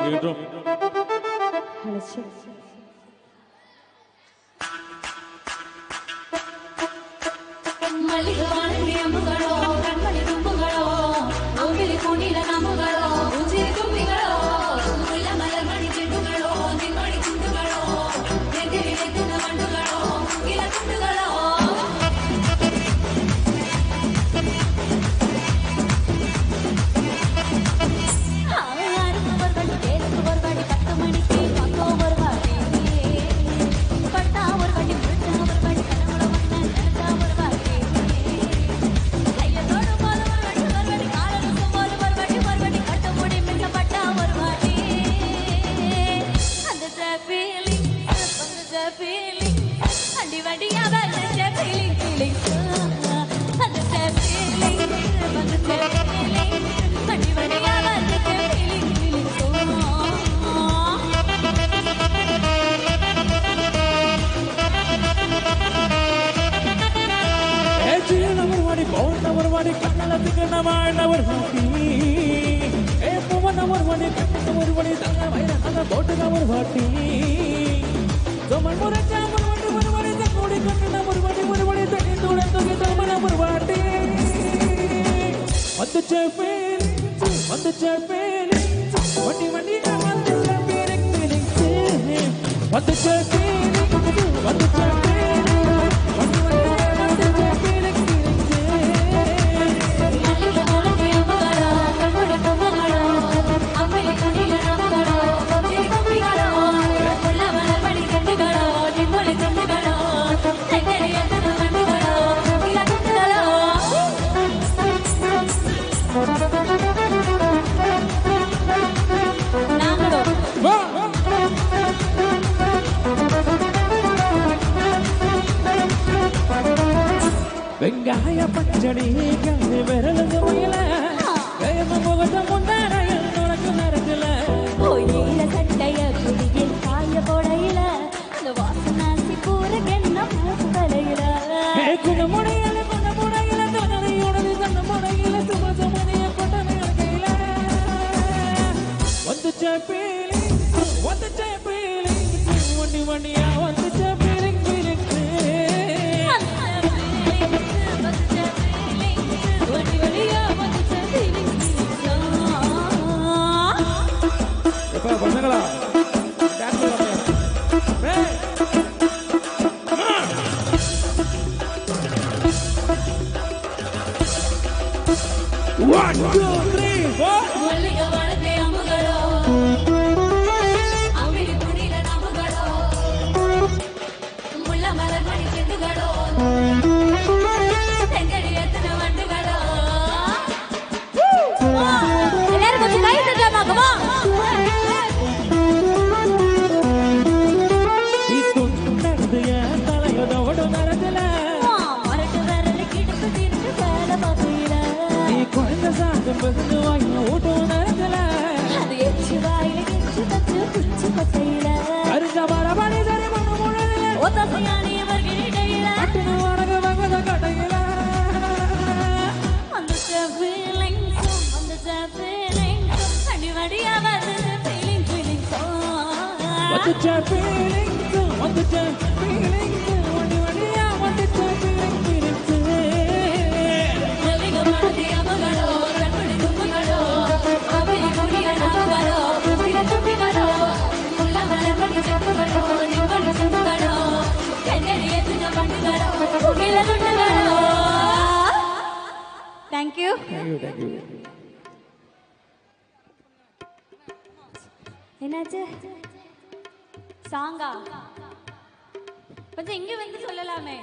கேட்டோம். வெங்காய பச்சடி கண்ணு விரலுக்கு முயல கயம முகத்த முந்தாரையில் உனக்கு நடக்கல கோயில சட்டைய குடியில் காய போடையில அந்த வாசனாசி பூரக்கு என்ன மூசு தலையில குணமுடையில தனதையுடனே தன்ன முடையில சுமசமனைய கொட்டனை கையில வந்துச்ச பீலி வண்டி வண்டியா வந்துச்ச பீலிங் பசங்களா One, two, three, four. Thank you. என்னாச்சு சாங்கா கொஞ்சம் இங்க வந்து சொல்லலாமே.